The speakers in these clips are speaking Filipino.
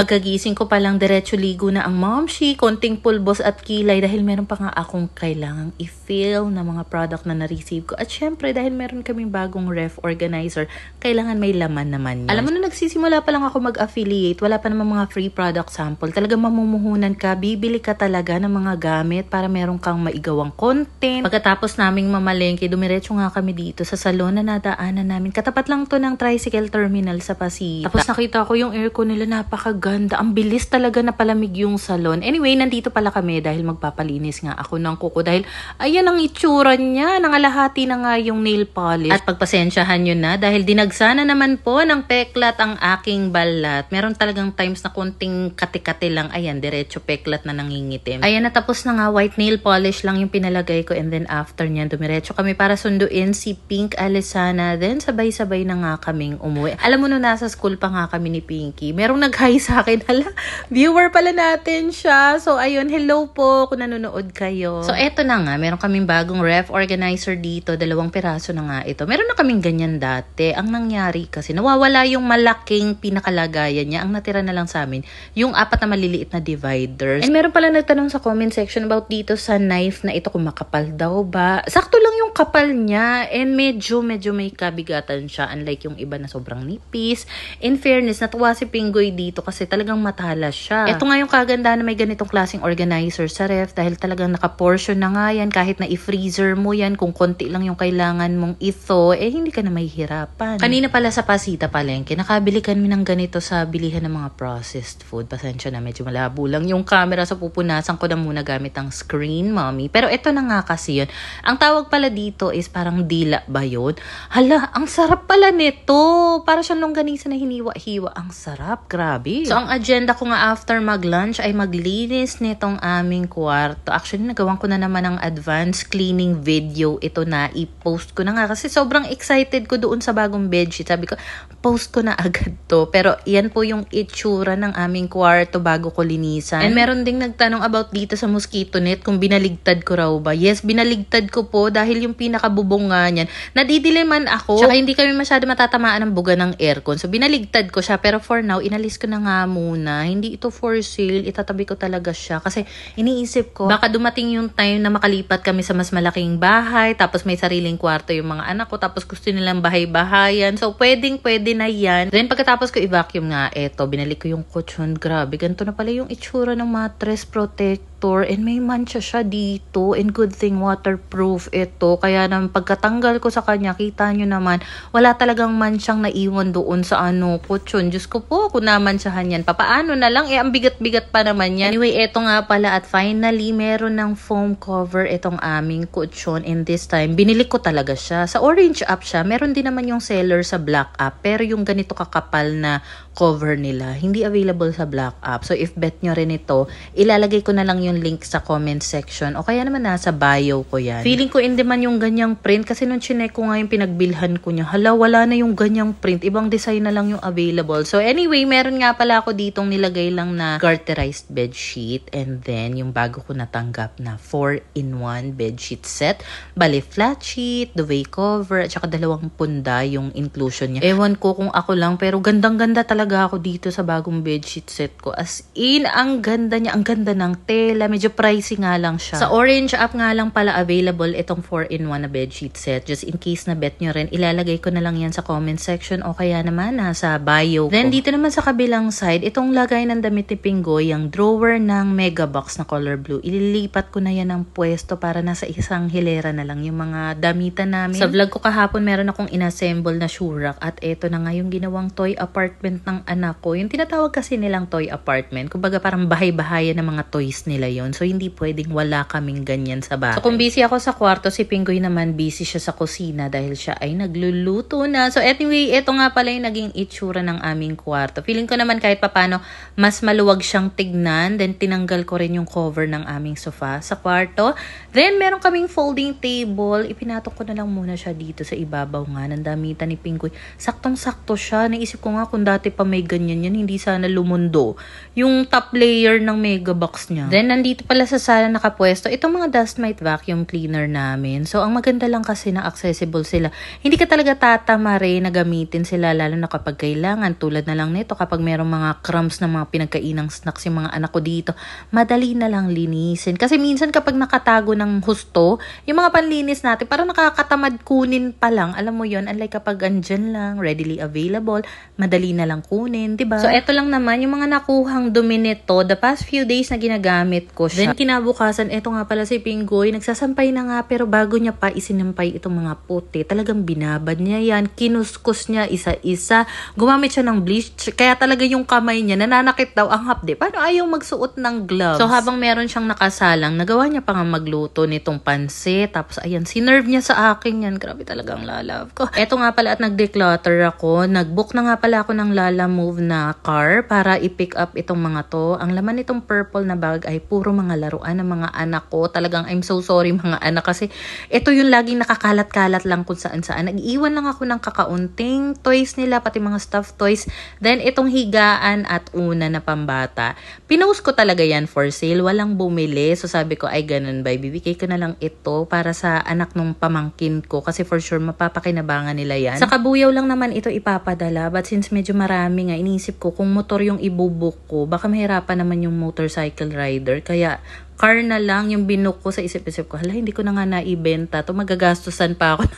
Pagkagising ko palang diretso ligo na ang momshi, konting pulbos at kilay dahil meron pa nga akong kailangang i-fill na mga product na na-receive ko. At syempre dahil meron kaming bagong ref organizer, kailangan may laman naman yun. Alam mo na nagsisimula pa lang ako mag-affiliate, wala pa naman mga free product sample. Talagang mamumuhunan ka, bibili ka talaga ng mga gamit para meron kang maigawang content. Pagkatapos naming mamalengke, dumiretso nga kami dito sa salon na nadaanan namin. Katapat lang to ng tricycle terminal sa Pasita. Tapos nakita ko yung aircon nila, napakaganda. Ang bilis talaga na palamig yung salon. Anyway, nandito pala kami dahil magpapalinis nga ako ng kuko. Dahil ayan ang itsura niya. Nangalahati na nga yung nail polish. At pagpasensyahan nyo na dahil dinagsana naman po ng peklat ang aking balat. Meron talagang times na konting kati-kati lang. Ayan, diretso peklat na nangingitim. Ayan, natapos na nga. White nail polish lang yung pinalagay ko. And then after nyan, dumiretso kami para sunduin si Pink Alessana. Then sabay-sabay na nga kaming umuwi. Alam mo no, nasa school pa nga kami ni Pinky. Merong nag-hi sa akin. Hala, viewer pala natin siya. So, ayun, hello po kung nanonood kayo. So, eto na nga. Meron kaming bagong ref organizer dito. 2 piraso na nga ito. Meron na kaming ganyan dati. Ang nangyari kasi, nawawala yung malaking pinakalagayan niya. Ang natira na lang sa amin, yung 4 na maliliit na dividers. And meron pala nagtanong sa comment section about dito sa knife na ito kung makapal daw ba. Sakto lang yung kapal niya. And medyo may kabigatan siya. Unlike yung iba na sobrang nipis. In fairness, natuwa si Pingoy dito kasi talagang matalas siya. Ito nga yung kagandahan na may ganitong klaseng organizer sa ref dahil talagang naka-portion na nga yan. Kahit na i-freezer mo yan, kung konti lang yung kailangan mong ito, eh hindi ka na mahihirapan. Kanina pala sa Pasita Palengke, nakabili kami ng ganito sa bilihan ng mga processed food. Pasensya na, medyo malabo lang yung camera, so pupunasan ko na muna gamit ang screen, mommy. Pero ito na nga kasi yun. Ang tawag pala dito is parang dila ba yun? Hala, ang sarap pala nito. Para siyang longganisa na hiniwa-hiwa. Ang sarap, grabe. So, ang agenda ko nga after mag-lunch ay maglinis nitong aming kwarto. Actually, nagawan ko na naman ang advanced cleaning video. Ito na, i-post ko na nga. Kasi sobrang excited ko doon sa bagong bedsheet. Sabi ko, post ko na agad to. Pero, yan po yung itsura ng aming kwarto bago ko linisan. And meron ding nagtanong about dito sa mosquito net kung binaligtad ko raw ba. Yes, binaligtad ko po dahil yung pinakabubong nga niyan. Nadidiliman ako. Tsaka hindi kami masyado matatamaan ng buga ng aircon. So, binaligtad ko siya. Pero for now, inalis ko na nga muna. Hindi ito for sale. Itatabi ko talaga siya. Kasi iniisip ko, baka dumating yung time na makalipat kami sa mas malaking bahay. Tapos may sariling kwarto yung mga anak ko. Tapos gusto nilang bahay-bahayan. So, pwede na yan. Then, pagkatapos ko i-vacuum nga, eto, binalik ko yung kutsyon. Grabe, ganito na pala yung itsura ng mattress protector. And may mancha siya dito. And good thing, waterproof ito. Kaya naman, pagkatanggal ko sa kanya, kita nyo naman, wala talagang mansyang naiwan doon sa kutsyon. Diyos ko po, kung namansyahan yan, papaano na lang? Ang bigat-bigat pa naman yan. Anyway, eto nga pala at finally, meron ng foam cover itong aming kutsyon. And this time, binili ko talaga siya. Sa Orange app siya, meron din naman yung seller sa Black app. Pero yung ganito kakapal na cover nila, hindi available sa Black app. So, if bet nyo rin ito, ilalagay ko na lang yung link sa comment section. O kaya naman nasa bio ko yan. Feeling ko in demand yung ganyang print kasi nung chinek ko nga yung pinagbilhan ko niya, hala, wala na yung ganyang print. Ibang design na lang yung available. So, anyway, meron nga pala ako ditong nilagay lang na garterized bedsheet. And then, yung bago ko natanggap na 4-in-1 bedsheet set. Bali, flat sheet, duvet cover, at saka 2 punda yung inclusion niya. Ewan ko kung ako lang, pero gandang-ganda talaga ako dito sa bagong bedsheet set ko. As in, ang ganda niya. Ang ganda ng tela. Medyo pricey nga lang siya. Sa Orange app nga lang pala available itong 4-in-1 na bedsheet set. Just in case na bet nyo rin, ilalagay ko na lang yan sa comment section o kaya naman nasa bio ko. Then, dito naman sa kabilang side, itong lagay ng damit ni Pingoy, yung drawer ng Mega Box na color blue. Ililipat ko na yan ng pwesto para nasa isang hilera na lang yung mga damitan namin. Sa vlog ko kahapon, meron akong inassemble na shoe rack at eto na nga yung ginawang toy apartment ng anak ko. Yung tinatawag kasi nilang toy apartment. Kumbaga parang bahay-bahayan ng mga toys nila yon. So, hindi pwedeng wala kaming ganyan sa bahay. So, kung busy ako sa kwarto, si Pingoy naman busy siya sa kusina dahil siya ay nagluluto na. So, anyway, eto nga pala yung naging itsura ng aming kwarto. Feeling ko naman kahit papano, mas maluwag siyang tignan. Then, tinanggal ko rin yung cover ng aming sofa sa kwarto. Then, meron kaming folding table. Ipinatok ko na lang muna siya dito sa ibabaw nga ng damitan ni Pingoy. Saktong-sakto siya. Naisip ko nga kung dati pa may ganyan yan, hindi sana lumundo yung top layer ng mega box niya. Then, nandito pala sa sala nakapwesto itong mga dust mite vacuum cleaner namin. So, ang maganda lang kasi na accessible sila. Hindi ka talaga tatamare na gamitin sila, lalo na kapag kailangan. Tulad na lang nito, kapag merong mga crumbs na mga pinagkainang snacks yung mga anak ko dito, madali na lang linisin. Kasi minsan kapag nakatago ng husto, yung mga panlinis natin, parang nakakatamad kunin pa lang. Alam mo yon, unlike kapag andyan lang, readily available, madali na lang kunin, diba? So, eto lang naman, yung mga nakuhang dumi nito, the past few days na ginagamit ko siya. Then, kinabukasan, eto nga pala si Pinggoy, nagsasampay na nga, pero bago niya pa isinampay itong mga puti, talagang binabad niya yan, kinuskus niya isa-isa, gumamit siya ng bleach, kaya talaga yung kamay niya, nananakit daw ang hapde. Paano ayaw magsuot ng gloves? So, habang meron siyang nakasalang, nagawa niya pa nga magluto nitong pansit, tapos ayan, sinerve niya sa akin yan. Grabe talagang lalove ko. Eto nga pala at nag-declutter ako, nag-book na nga pala ako ng Lalamove na car para i-pick up itong mga to. Ang laman nitong purple na bag ay puro mga laruan ng mga anak ko. Talagang I'm so sorry mga anak kasi ito yung laging nakakalat-kalat lang kung saan-saan. Nag-iwan lang ako ng kakaunting toys nila, pati mga stuffed toys. Then itong higaan at una na pambata. Pinost ko talaga yan for sale. Walang bumili. So sabi ko ay ganun ba, bibigay ko na lang ito para sa anak nung pamangkin ko kasi for sure mapapakinabangan nila yan. Sa kabuyaw lang naman ito ipapadala, but since medyo marami nga, iniisip ko kung motor yung ibubuk ko, baka mahirapan naman yung motorcycle rider. Kaya car na lang yung binook ko. Sa isip-isip ko, hala, hindi ko na nga naibenta to, magagastusan pa ako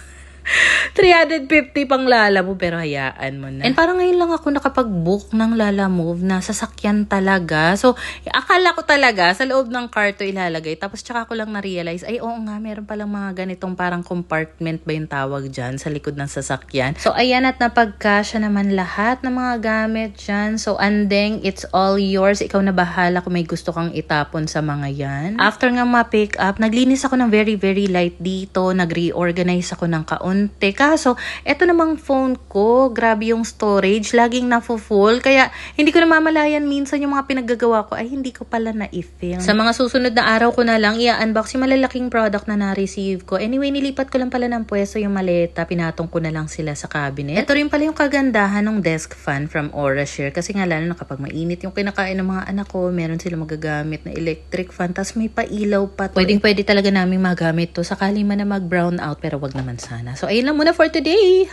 350 pang Lalamove, pero hayaan mo na. And parang ngayon lang ako nakapag-book ng Lalamove na sasakyan talaga. So, akala ko talaga sa loob ng car to ilalagay. Tapos tsaka ko lang na-realize, ay oo nga, meron palang mga ganitong parang compartment ba yung tawag dyan sa likod ng sasakyan. So, ayan at napagkasya naman lahat ng mga gamit dyan. So, andeng, it's all yours. Ikaw na bahala kung may gusto kang itapon sa mga yan. After nga ma-pick up, naglinis ako ng very, very light dito. Nag-reorganize ako ng kaso, eto namang phone ko, grabe yung storage, laging na-full, kaya hindi ko namamalayan minsan yung mga pinaggagawa ko, ay hindi ko pala na-i-film. Sa mga susunod na araw ko na lang, i-unbox yung malalaking product na na-receive ko. Anyway, nilipat ko lang pala ng pwesto yung maleta, pinatong ko na lang sila sa cabinet. Ito rin pala yung kagandahan ng desk fan from Orashare, kasi nga lalo na kapag mainit yung kinakain ng mga anak ko, meron sila magagamit na electric fan, tas may pailaw pa to. Pwede talaga namin magamit to, sakali man na mag-brown out, pero wag naman sana. So, ayun lang muna for today.